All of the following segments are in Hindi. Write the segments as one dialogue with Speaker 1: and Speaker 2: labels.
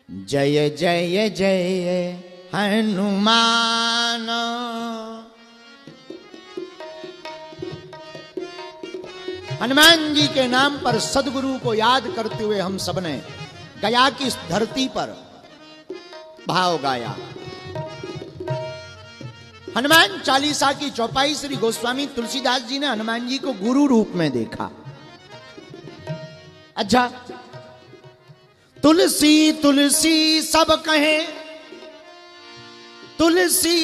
Speaker 1: जय जय जय हनुमान। हनुमान जी के नाम पर सदगुरु को याद करते हुए हम सबने गया की इस धरती पर भाव गाया। हनुमान चालीसा की चौपाई श्री गोस्वामी तुलसीदास जी ने हनुमान जी को गुरु रूप में देखा। अच्छा, तुलसी तुलसी सब कहे, तुलसी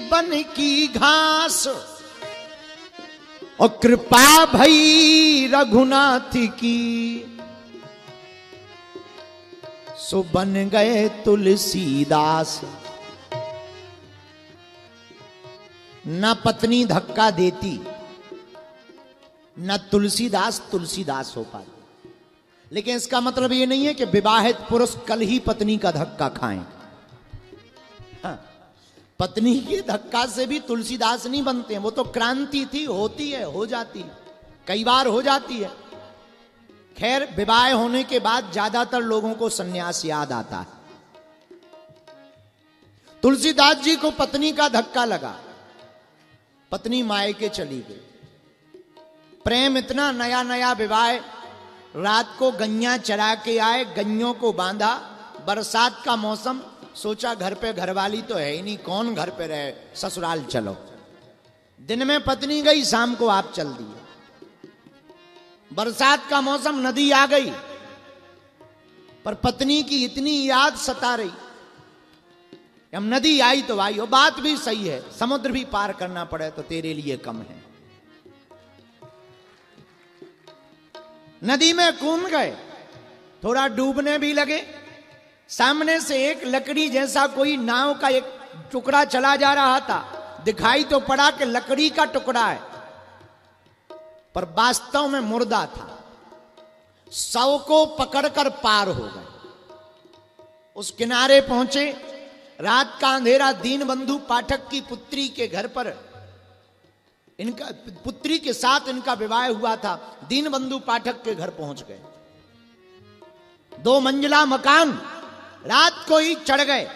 Speaker 1: बन की घास, और कृपा भई रघुनाथ की, सो बन गए तुलसीदास। न पत्नी धक्का देती, न तुलसीदास तुलसीदास हो पाते। लेकिन इसका मतलब यह नहीं है कि विवाहित पुरुष कल ही पत्नी का धक्का खाएं। हाँ, पत्नी के धक्का से भी तुलसीदास नहीं बनते हैं। वो तो क्रांति थी, होती है, हो जाती है, कई बार हो जाती है। खैर, विवाह होने के बाद ज्यादातर लोगों को सन्यास याद आता है। तुलसीदास जी को पत्नी का धक्का लगा, पत्नी मायके चली गई। प्रेम इतना, नया नया विवाह, रात को गैया चरा के आए, गैयों को बांधा, बरसात का मौसम, सोचा घर पे घरवाली तो है ही नहीं, कौन घर पे रहे, ससुराल चलो। दिन में पत्नी गई, शाम को आप चल दिए। बरसात का मौसम, नदी आ गई, पर पत्नी की इतनी याद सता रही। हम नदी आई तो आई, वो बात भी सही है, समुद्र भी पार करना पड़े तो तेरे लिए कम है। नदी में कूद गए, थोड़ा डूबने भी लगे। सामने से एक लकड़ी जैसा कोई नाव का एक टुकड़ा चला जा रहा था। दिखाई तो पड़ा कि लकड़ी का टुकड़ा है, पर वास्तव में मुर्दा था। शव को पकड़कर पार हो गए। उस किनारे पहुंचे। रात का अंधेरा, दीनबंधु पाठक की पुत्री के घर पर, इनका पुत्री के साथ इनका विवाह हुआ था। दीनबंधु पाठक के घर पहुंच गए। 2 मंजिला मकान, रात को ही चढ़ गए।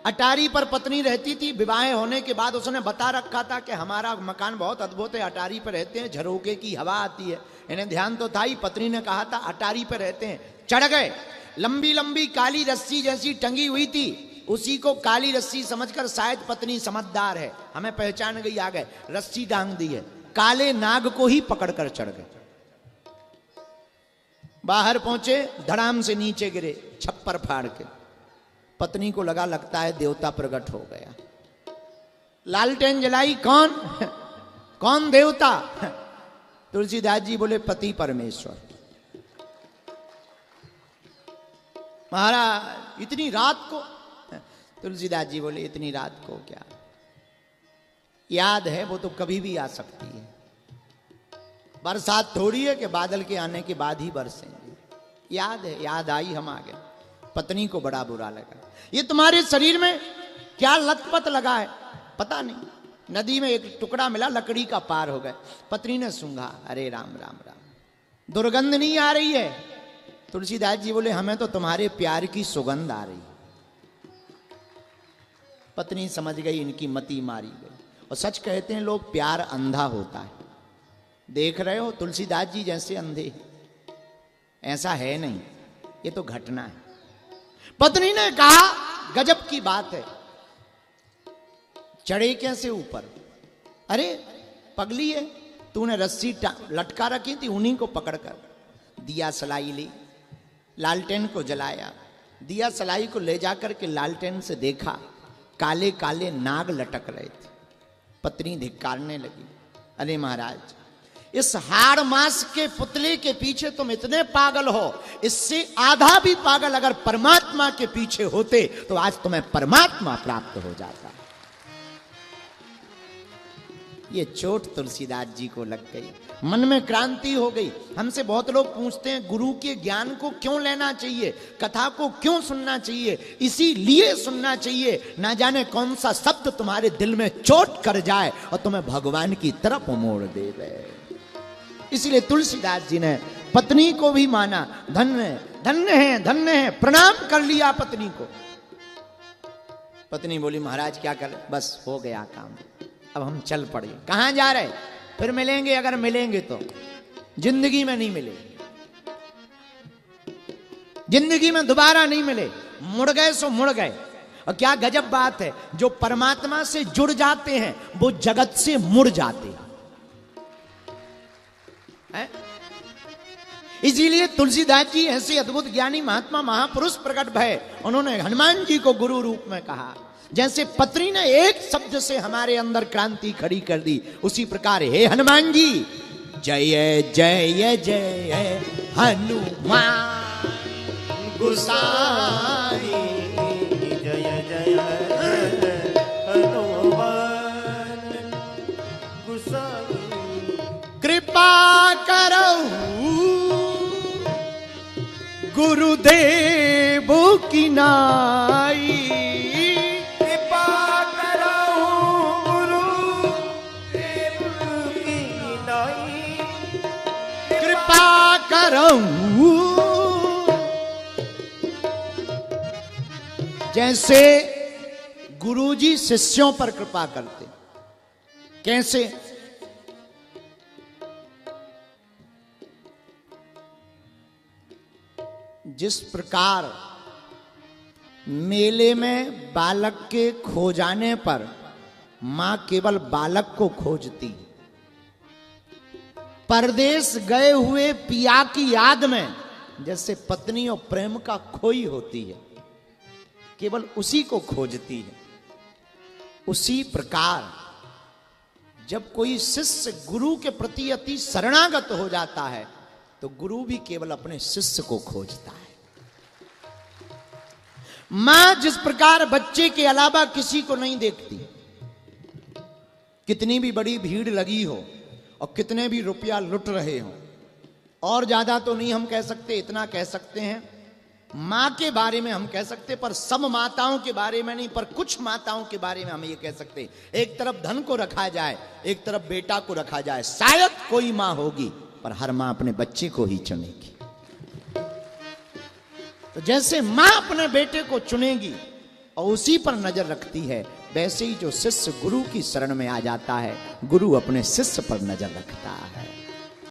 Speaker 1: अटारी पर पत्नी रहती थी। विवाह होने के बाद उसने बता रखा था कि हमारा मकान बहुत अद्भुत है, अटारी पर रहते हैं, झरोके की हवा आती है। इन्हें ध्यान तो था ही, पत्नी ने कहा था अटारी पर रहते हैं। चढ़ गए। लंबी लंबी काली रस्सी जैसी टंगी हुई थी, उसी को काली रस्सी समझकर, शायद पत्नी समझदार है, हमें पहचान गई, आ गए, रस्सी टांग दी है। काले नाग को ही पकड़कर चढ़ गए। बाहर पहुंचे, धड़ाम से नीचे गिरे, छप्पर फाड़ के। पत्नी को लगता है देवता प्रकट हो गया। लालटेन जलाई, कौन कौन देवता? तुलसीदास जी बोले पति परमेश्वर। महाराज इतनी रात को? तुलसीदास जी बोले इतनी रात को क्या, याद है वो तो कभी भी आ सकती है। बरसात थोड़ी है कि बादल के आने के बाद ही बरसेंगे। याद है, याद आई, हम आ गए। पत्नी को बड़ा बुरा लगा। ये तुम्हारे शरीर में क्या लतपत लगा है पता नहीं। नदी में एक टुकड़ा मिला, लकड़ी का, पार हो गए। पत्नी ने सूंघा, अरे राम राम राम, दुर्गंध नहीं आ रही है? तुलसीदास जी बोले हमें तो तुम्हारे प्यार की सुगंध आ रही। पत्नी समझ गई इनकी मति मारी गई। और सच कहते हैं लोग, प्यार अंधा होता है। देख रहे हो तुलसीदास जी जैसे अंधे, ऐसा है नहीं, ये तो घटना है। पत्नी ने कहा गजब की बात है, चढ़े कैसे ऊपर? अरे पगली है, तूने रस्सी लटका रखी थी, उन्हीं को पकड़कर दिया सलाई ली, लालटेन को जलाया। दिया सलाई को ले जाकर के लालटेन से देखा, काले काले नाग लटक रहे थे। पत्नी धिक्कारने लगी, अरे महाराज, इस हाड़ मास के पुतले के पीछे तुम इतने पागल हो, इससे आधा भी पागल अगर परमात्मा के पीछे होते तो आज तुम्हें परमात्मा प्राप्त हो जाता। ये चोट तुलसीदास जी को लग गई, मन में क्रांति हो गई। हमसे बहुत लोग पूछते हैं गुरु के ज्ञान को क्यों लेना चाहिए, कथा को क्यों सुनना चाहिए? इसीलिए सुनना चाहिए, ना जाने कौन सा शब्द तुम्हारे दिल में चोट कर जाए और तुम्हें भगवान की तरफ मोड़ दे। इसलिए तुलसीदास जी ने पत्नी को भी माना, धन्य धन्य है, धन्य है, प्रणाम कर लिया पत्नी को। पत्नी बोली महाराज क्या कर, बस हो गया काम, अब हम चल पड़े। कहां जा रहे? फिर मिलेंगे, अगर मिलेंगे तो, जिंदगी में नहीं मिले, जिंदगी में दोबारा नहीं मिले, मुड़ गए सो मुड़ गए। और क्या गजब बात है, जो परमात्मा से जुड़ जाते हैं वो जगत से मुड़ जाते हैं। इसीलिए तुलसीदास जी ऐसे अद्भुत ज्ञानी महात्मा महापुरुष प्रकट भय, उन्होंने हनुमान जी को गुरु रूप में कहा। जैसे पत्नी ने एक शब्द से हमारे अंदर क्रांति खड़ी कर दी, उसी प्रकार हे हनुमान जी, जय जय जय हनुमान गोसाई,
Speaker 2: जय जय हनुमान गोसाई,
Speaker 1: कृपा करो गुरुदेव की नाई,
Speaker 2: कृपा करो गुरुदेव की नाई,
Speaker 1: कृपा करो। जैसे गुरुजी शिष्यों पर कृपा करते, कैसे? जिस प्रकार मेले में बालक के खो जाने पर मां केवल बालक को खोजती, परदेश गए हुए पिया की याद में जैसे पत्नी और प्रेम का खोई होती है, केवल उसी को खोजती है, उसी प्रकार जब कोई शिष्य गुरु के प्रति अति शरणागत हो जाता है तो गुरु भी केवल अपने शिष्य को खोजता है। मां जिस प्रकार बच्चे के अलावा किसी को नहीं देखती, कितनी भी बड़ी भीड़ लगी हो और कितने भी रुपया लुट रहे हो, और ज्यादा तो नहीं हम कह सकते, इतना कह सकते हैं मां के बारे में हम कह सकते, पर सब माताओं के बारे में नहीं, पर कुछ माताओं के बारे में हम ये कह सकते, एक तरफ धन को रखा जाए, एक तरफ बेटा को रखा जाए, शायद कोई मां होगी, पर हर मां अपने बच्चे को ही चुनेगी। तो जैसे मां अपने बेटे को चुनेगी और उसी पर नजर रखती है, वैसे ही जो शिष्य गुरु की शरण में आ जाता है, गुरु अपने शिष्य पर नजर रखता है।